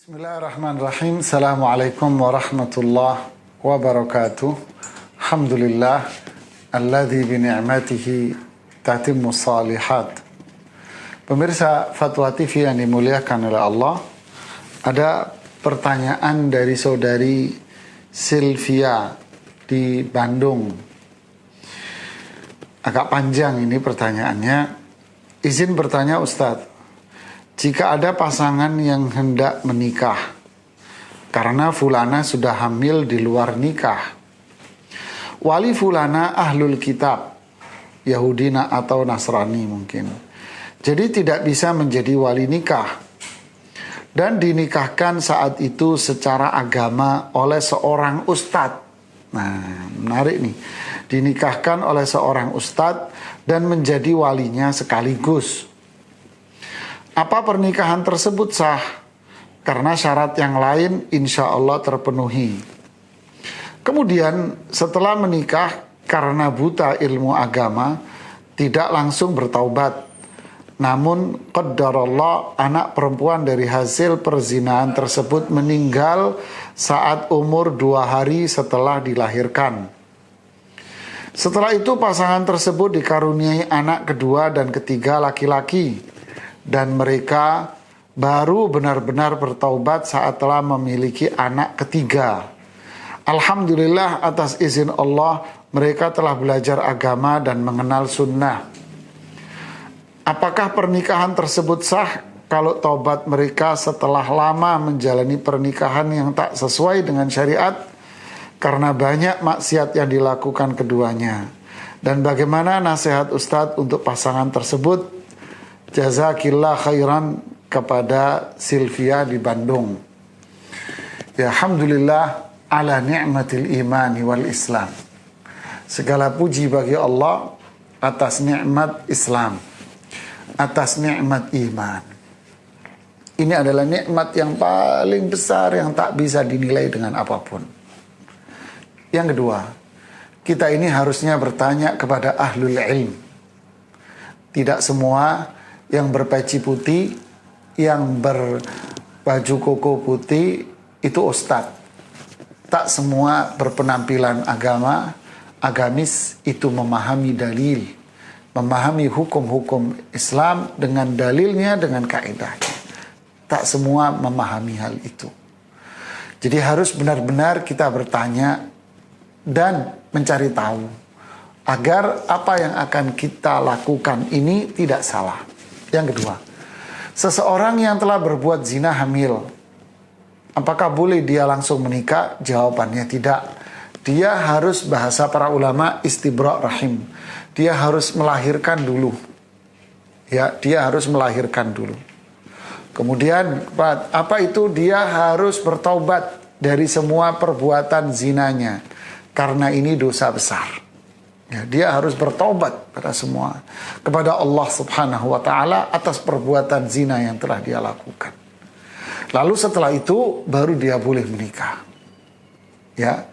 Bismillahirrahmanirrahim. Assalamualaikum warahmatullahi wabarakatuh. Alhamdulillah alladzi bi ni'matihi tatimmu shalihat. Pemirsa Fatwa TV yang dimuliakan oleh Allah, ada pertanyaan dari saudari Sylvia di Bandung. Agak panjang ini pertanyaannya. Izin bertanya Ustadz, jika ada pasangan yang hendak menikah karena fulana sudah hamil di luar nikah, wali fulana ahlul kitab, Yahudina atau Nasrani mungkin, jadi tidak bisa menjadi wali nikah, dan dinikahkan saat itu secara agama oleh seorang ustadz. Nah, menarik nih, dinikahkan oleh seorang ustadz dan menjadi walinya sekaligus. Apa pernikahan tersebut sah? Karena syarat yang lain insya Allah terpenuhi. Kemudian setelah menikah karena buta ilmu agama, tidak langsung bertaubat. Namun qaddarallah, anak perempuan dari hasil perzinahan tersebut meninggal saat umur 2 hari setelah dilahirkan. Setelah itu pasangan tersebut dikaruniai anak kedua dan ketiga laki-laki, dan mereka baru benar-benar bertaubat saat telah memiliki anak ketiga. Alhamdulillah, atas izin Allah mereka telah belajar agama dan mengenal sunnah. Apakah pernikahan tersebut sah kalau taubat mereka setelah lama menjalani pernikahan yang tak sesuai dengan syariat karena banyak maksiat yang dilakukan keduanya? Dan bagaimana nasihat Ustadz untuk pasangan tersebut? Jazakillah khairan, kepada Sylvia di Bandung. Ya, alhamdulillah ala ni'matil imani wal Islam. Segala puji bagi Allah atas nikmat Islam, atas nikmat iman. Ini adalah nikmat yang paling besar yang tak bisa dinilai dengan apapun. Yang kedua, kita ini harusnya bertanya kepada ahlul ilm. Tidak semua yang berpeci putih, yang berbaju koko putih itu ustadz. Tak semua berpenampilan agamis itu memahami dalil, memahami hukum-hukum Islam dengan dalilnya, dengan kaidahnya. Tak semua memahami hal itu. Jadi harus benar-benar kita bertanya dan mencari tahu, agar apa yang akan kita lakukan ini tidak salah. Yang kedua, seseorang yang telah berbuat zina hamil, apakah boleh dia langsung menikah? Jawabannya tidak. Dia harus, bahasa para ulama, istibra' rahim. Dia harus melahirkan dulu. Ya, dia harus melahirkan dulu. Kemudian apa itu? Dia harus bertaubat dari semua perbuatan zinanya, karena ini dosa besar. Ya, dia harus bertaubat pada semua kepada Allah Subhanahu wa taala atas perbuatan zina yang telah dia lakukan. Lalu setelah itu baru dia boleh menikah. Ya.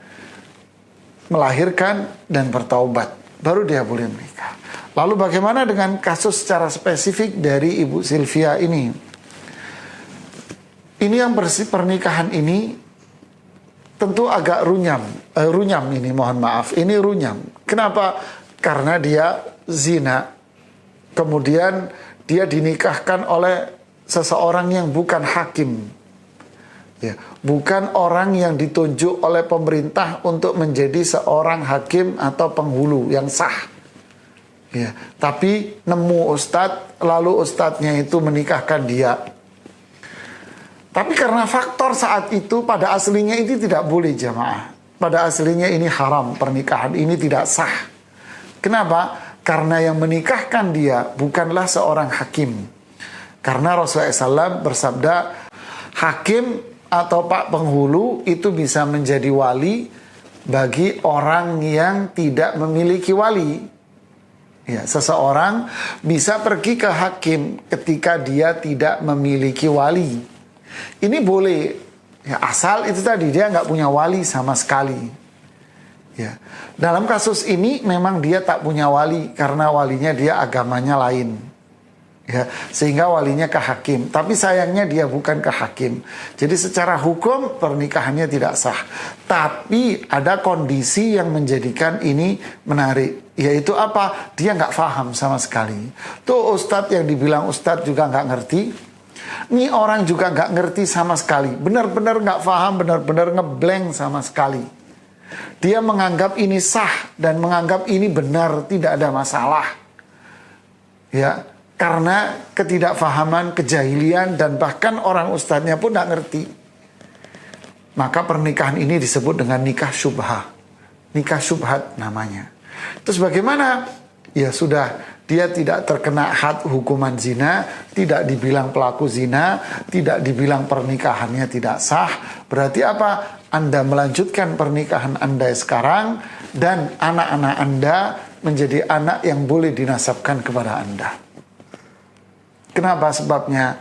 Melahirkan dan bertaubat, baru dia boleh menikah. Lalu bagaimana dengan kasus secara spesifik dari Ibu Sylvia ini? Ini yang pernikahan ini tentu agak runyam ini, mohon maaf, ini runyam. Kenapa? Karena dia zina, kemudian dia dinikahkan oleh seseorang yang bukan hakim, ya, bukan orang yang ditunjuk oleh pemerintah untuk menjadi seorang hakim atau penghulu yang sah, ya, tapi nemu ustadz, lalu ustadznya itu menikahkan dia. Tapi karena faktor saat itu, pada aslinya ini tidak boleh jamaah. Pada aslinya ini haram, pernikahan ini tidak sah. Kenapa? Karena yang menikahkan dia bukanlah seorang hakim. Karena Rasulullah SAW bersabda, hakim atau pak penghulu itu bisa menjadi wali bagi orang yang tidak memiliki wali. Ya, seseorang bisa pergi ke hakim ketika dia tidak memiliki wali. Ini boleh, ya, asal itu tadi dia nggak punya wali sama sekali. Ya, dalam kasus ini memang dia tak punya wali karena walinya dia agamanya lain. Ya, sehingga walinya ke hakim. Tapi sayangnya dia bukan ke hakim. Jadi secara hukum pernikahannya tidak sah. Tapi ada kondisi yang menjadikan ini menarik. Yaitu apa? Dia nggak paham sama sekali. Tuh ustadz yang dibilang ustadz juga nggak ngerti. Ini orang juga nggak ngerti sama sekali. Benar-benar nggak paham, benar-benar ngeblank sama sekali. Dia menganggap ini sah dan menganggap ini benar, tidak ada masalah. Ya. Karena ketidakfahaman, kejahilian, dan bahkan orang ustadznya pun tidak ngerti. Maka pernikahan ini disebut dengan nikah syubhah. Nikah syubhat namanya. Terus bagaimana? Ya sudah, dia tidak terkena had hukuman zina, tidak dibilang pelaku zina, tidak dibilang pernikahannya tidak sah. Berarti apa? Anda melanjutkan pernikahan Anda sekarang, dan anak-anak Anda menjadi anak yang boleh dinasabkan kepada Anda. Kenapa sebabnya?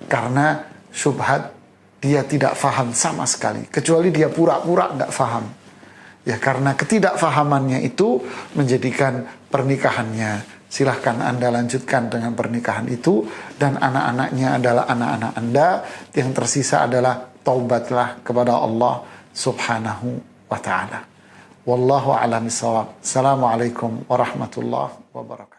Karena syubhat dia tidak faham sama sekali. Kecuali dia pura-pura nggak faham. Ya karena ketidakfahamannya itu menjadikan pernikahannya. Silahkan Anda lanjutkan dengan pernikahan itu. Dan anak-anaknya adalah anak-anak Anda. Yang tersisa adalah taubatlah kepada Allah subhanahu wa ta'ala. Wallahu a'lam bishawab. Assalamualaikum warahmatullahi wabarakatuh.